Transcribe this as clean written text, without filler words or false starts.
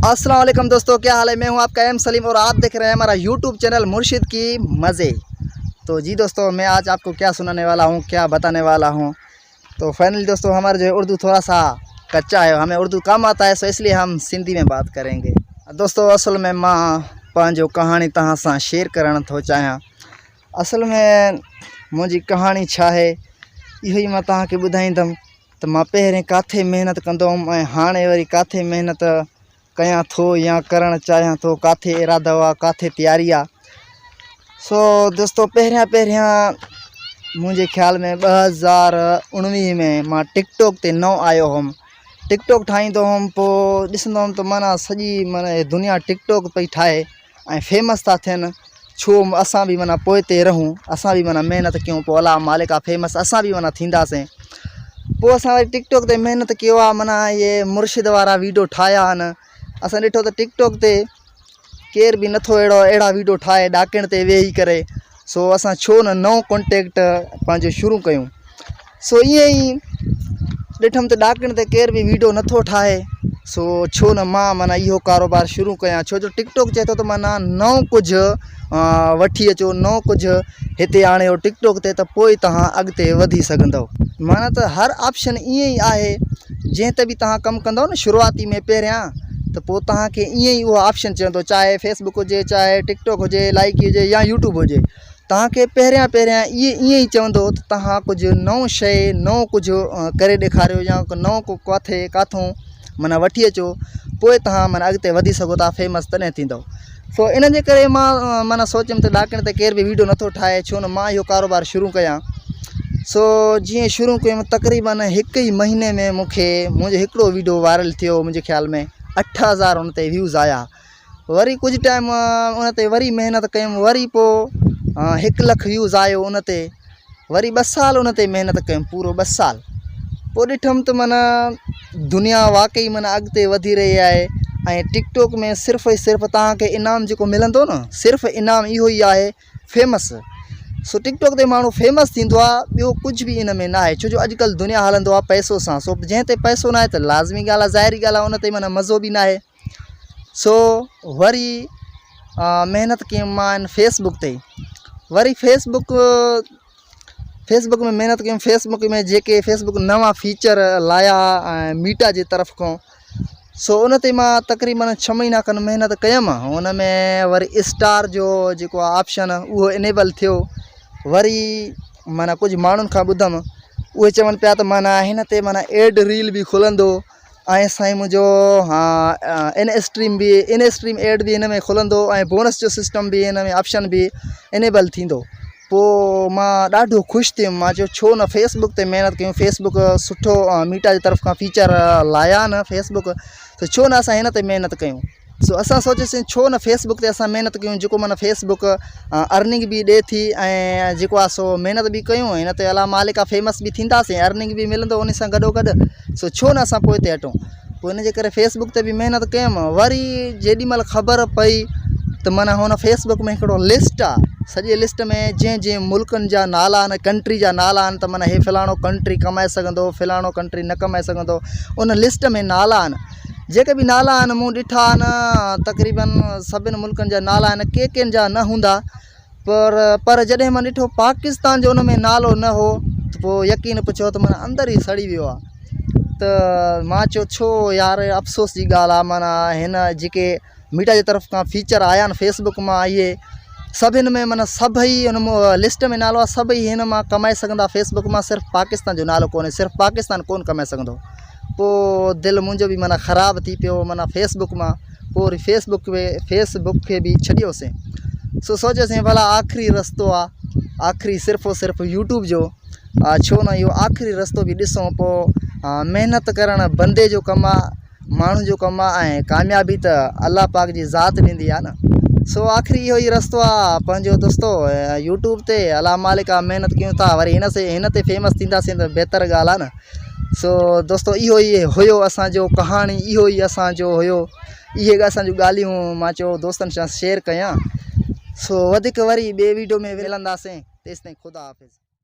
अस्सलाम वालेकुम दोस्तों, क्या हाल है। मैं हूं आपका एम सलीम और आप देख रहे हैं हमारा यूट्यूब चैनल मुर्शिद की मज़े। तो जी दोस्तों, मैं आज आपको क्या सुनाने वाला हूं, क्या बताने वाला हूं। तो फाइनली दोस्तों, हमारा जो है उर्दू थोड़ा सा कच्चा है, हमें उर्दू कम आता है, सो इसलिए हम सिंधी में बात करेंगे। दोस्तों असल में मां पंहिंजो कहानी तव्हां सां शेयर करण थो चाहियां। असल में मुंहिंजी कहानी छा आहे इहो ई मां तव्हांखे ॿुधाईंदुमि त मां पहिरें किथे महिनत कंदो हुउमि ऐं हाणे वरी किथे महिनत कयां थो या करणु चाहियां थो, किथे इरादा हुआ, किथे तयारी आहे। सो दोस्तों, पहिरियां मुंहिंजे ख़्याल में 2019 में मां टिकटॉक ते नओं आयो हुउमि। टिकटॉक ठाहींदो हुउमि, पोइ ॾिसंदो हुउमि त माना सॼी माना दुनिया टिकटॉक पई ठाहे ऐं फेमस था थियनि। छो असां बि माना पोइ ते रहूं, असां बि माना महिनत कयूं, पोइ अलाह मालिक आहे फेमस, असां बि माना थींदासीं। पोइ असां वरी टिकटॉक ते महिनत कयो आहे, माना इहे मुर्शिद वारा वीडियो ठाहिया आहिनि। असां ॾिठो त टिकटॉक ते केर बि नथो अहिड़ा वीडियो ठाहे ॾाकिण ते वेही करे। सो असां छो न नओं कॉन्टेक्ट पंहिंजो शुरू कयूं। सो ईअं ई ॾिठमि त ॾाकिण ते केर बि वीडियो नथो ठाहे, सो छो न मां माना इहो कारोबार शुरू कयां। छो जो टिकटॉक चए थो त माना नओं कुझु वठी अचो, नओं कुझु हिते आणियो टिकटॉक ते, त पोइ तव्हां अॻिते वधी सघंदव। माना त हर ऑप्शन ईअं ई आहे, जंहिं ते बि तव्हां कमु कंदव न शुरूआती में पहिरियां, त पोइ तव्हांखे ईअं ई उहो ऑप्शन चवंदो, चाहे फेसबुक हुजे, चाहे टिकटॉक हुजे, लाइकी हुजे या यूट्यूब हुजे। तव्हांखे पहिरियां ईअं ई चवंदो त तव्हां कुझु नओं शइ, नओं कुझु करे ॾेखारियो या नओं को काथों माना वठी अचो, पोइ तव्हां माना अॻिते वधी सघो था, फेमस तॾहिं थींदव। सो इन जे करे मां माना सोचियमि त ॾाकिण ते केर बि वीडियो नथो ठाहे, छो न मां इहो कारोबार शुरू कयां। सो जीअं शुरू कयुमि, तक़रीबन हिकु ई महीने में मुंहिंजो हिकिड़ो वीडियो वायरल थियो। मुंहिंजे ख़्याल में 8000 उन ते व्यूज़ आया। वरी कुझु टाइम उन ते वरी महिनत कयुमि, वरी पोइ 1 लख व्यूज़ आयो उन ते। वरी 2 साल उन ते महिनत कयुमि, पूरो 2 साल। पोइ ॾिठमि त माना दुनिया वाक़ई माना अॻिते वधी रही आहे। ऐं टिकटॉक में सिर्फ़ु ऐं सिर्फ़ु तव्हांखे इनाम जेको मिलंदो न, सिर्फ़ु इनाम इहो ई आहे, फेमस। सो टिकटॉक ते माण्हू फेमस थींदो आहे, ॿियो कुझु बि इन में न आहे। छो जो अॼुकल्ह दुनिया हलंदो आहे पैसो सां। सो जंहिं ते पैसो न आहे त लाज़मी ॻाल्हि आहे, ज़ाहिरी ॻाल्हि आहे, उन ते माना मज़ो बि न आहे। सो वरी महिनत कयुमि मां इन फेसबुक ते। वरी फेसबुक में महिनत कयुमि। फेसबुक में जेके फेसबुक नवां फीचर लाया ऐं मीटा जी तरफ़ खां, सो उन ते मां तक़रीबन 6 महीना खनि महिनत कयुमि। उन में वरी स्टार जो जेको आहे ऑप्शन, उहो इनेबल थियो। वरी माना कुझु माण्हुनि खां ॿुधमि, उहे चवनि पिया त माना हिन ते माना एड रील बि खुलंदो ऐं साईं मुंहिंजो इन स्ट्रीम एड बि हिन में खुलंदो ऐं बोनस जो सिस्टम बि हिन में ऑप्शन बि इनेबल थींदो। पोइ मां ॾाढो ख़ुशि थियुमि। मां चयो छो न फेसबुक ते महिनत कयूं, फेसबुक सुठो मीटा जी तरफ़ खां फीचर लाया न फेसबुक, त छो न असां हिन ते महिनत कयूं। सो असां सोचियोसीं छो न फेसबुक ते असां महिनत कयूं, जेको माना फेसबुक अर्निंग बि ॾिए थी ऐं जेको आहे सो महिनत बि कयूं, हिन ते अलाह मालिक आहे फेमस बि थींदासीं, अर्निंग बि मिलंदो उन सां गॾोगॾु। सो छो न असां पोइ ते हटूं। पोइ इन जे करे फेसबुक ते बि महिनत कयुमि। वरी जेॾीमहिल ख़बर पई त माना हुन फेसबुक में हिकिड़ो लिस्ट आहे, सॼे लिस्ट में जंहिं मुल्कनि जा नाला आहिनि, कंट्री जा नाला आहिनि, त माना हे फ़लाणो कंट्री कमाए सघंदो, फ़लाणो कंट्री न कमाए सघंदो। उन लिस्ट में नाला आहिनि, जेके बि नाला आहिनि मूं ॾिठा आहिनि, तक़रीबन सभिनि मुल्कनि जा नाला आहिनि, कंहिं जा न हूंदा। पर जॾहिं मां ॾिठो पाकिस्तान जो उन में नालो न हो, त पोइ यकीन पुछो त माना अंदरि ई सड़ी वियो आहे। त मां चयो छो यार, अफ़सोस जी ॻाल्हि आहे। माना हिन जेके मीडिया जी तरफ़ खां फीचर आया आहिनि फेसबुक मां, इहे सभिनि में माना सभई उन लिस्ट में नालो आहे, सभई हिन मां कमाए सघंदा फेसबुक मां। सिर्फ़ु पाकिस्तान जो नालो कोन्हे, सिर्फ़ु पाकिस्तान कोन कमाए सघंदो। पोइ दिलि मुंहिंजो बि माना ख़राबु थी पियो माना फेसबुक मां। पोइ वरी फेसबुक खे बि छॾियोसीं। सो सोचियोसीं भला आख़िरी रस्तो आहे, आख़िरी सिर्फ़ु यूट्यूब जो, छो न इहो आख़िरी रस्तो बि ॾिसूं। पोइ महिनत करणु बंदे जो कमु आहे, माण्हू जो कमु आहे, ऐं कामयाबी त अलाह पाक जी ज़ात ॾींदी आहे न। सो आख़िरी इहो ई रस्तो आहे पंहिंजो दोस्तो यूट्यूब ते। अलाह मालिक आहे, महिनत कयूं था, वरी हिन ते फेमस थींदासीं त बहितर ॻाल्हि आहे न। सो दोस्तो, इहो ई हुयो असांजो कहाणी, इहो ई असांजो हुयो, इहे असांजूं ॻाल्हियूं मां चयो दोस्तनि सां शेयर कयां। सो वधीक वरी ॿिए वीडियो में मिलंदासीं, तेसिताईं ख़ुदा हाफ़िज़।